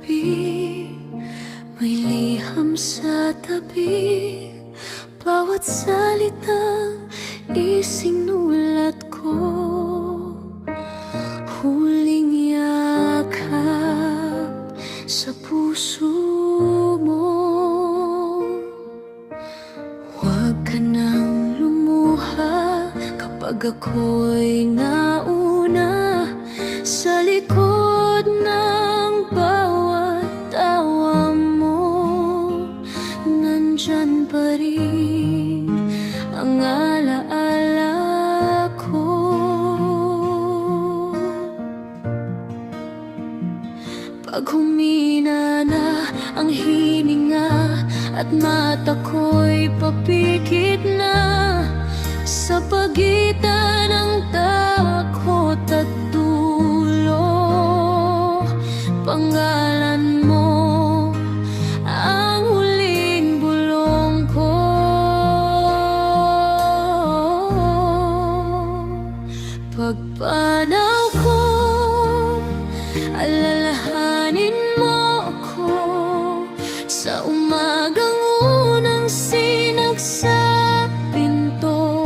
gabi, may liham sa tabi. Bawat salitang isinulat ko, huling yakap sa puso mo. Huwag ka nang lumuha kapag ako'y nauna sa likod ng bawat tawa mo. Nandyan pa rin ang alaala ko. Pag humina na ang hininga at mata ko'y papikit na, sa pagitan ng takot at dulo, pangalan mo ang huling bulong ko. Pagpanaw ko, alalahanin mo ako sa umagang unang sinagsa pinto,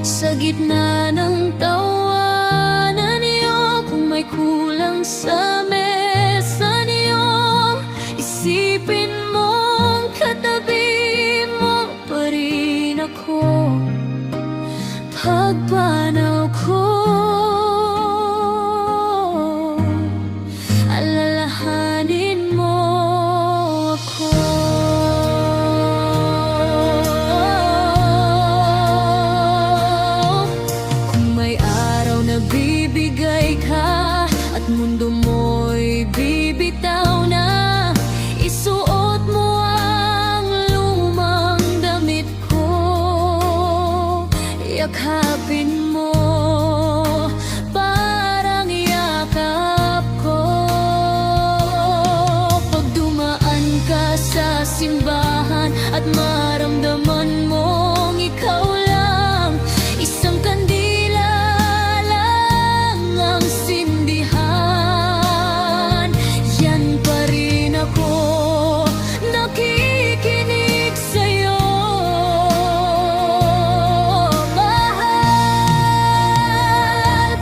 sa gitna ng tawanan niyo. Kung may kulang sa mesa niyo, isipin mong katabi mo pa rin ako. Pagpanaw ko, alalahanin mo ako. Kung may araw na bibigay ka at mundo mo'y bibitaw na, isuot mo ang lumang damit ko, yakapin mo parang yakap ko. Pag dumaan ka sa simbahan at maramdaman mong ikaw lang, isang kandila lang ang sindihan, yan pa rin ako nakikinig sa'yo. Mahal,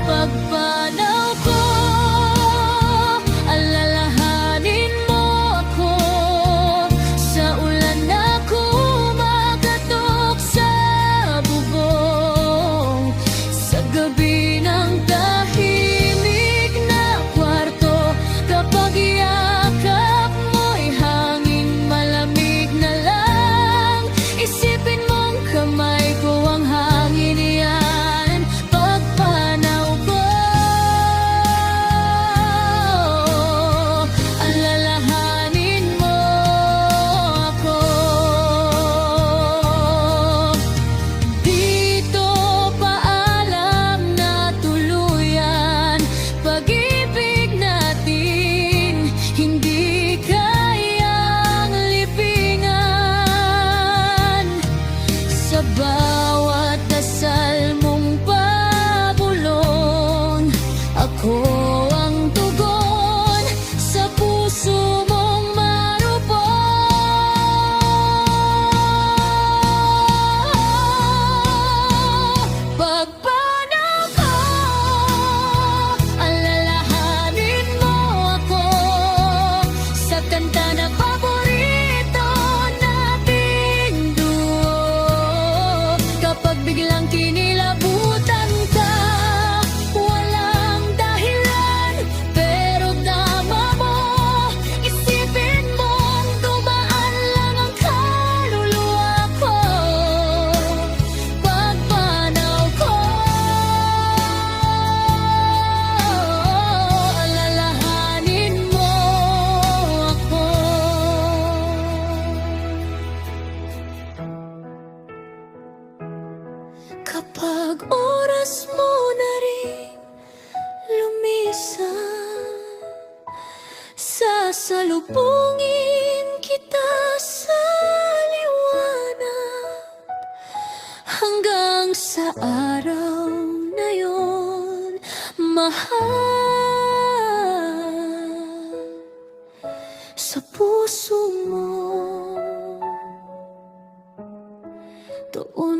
pagpanaw ko, alalahanin mo ako sa ulan na kumakatok sa bubong, sa gabi ng tahimik na kwarto. Kapag yakap mo'y hangin malamig na lang, isipin mong kamay ko ang hangin, yan pagpanaw ko. Alalahanin mo ako. Dito paalam na tuluyan, pag-ibig natin hindi kayang lipingan. Sa bawat dasal mong pabulong, ako ang tugon sa puso mong marupok. Pagpanaw ko, alalahanin mo ako sa kanta na paborito nating duo. Kapag biglang kinilabutan ka, walang dahilan, pero tama mo, isipin mong dumaan lang ang kaluluwa ko. Pagpanaw ko, alalahanin mo ako. Kapag oras mo na rin lumisan, sasalubungin kita sa liwanag, hanggang sa araw na yon, mahal. puso mo. Doon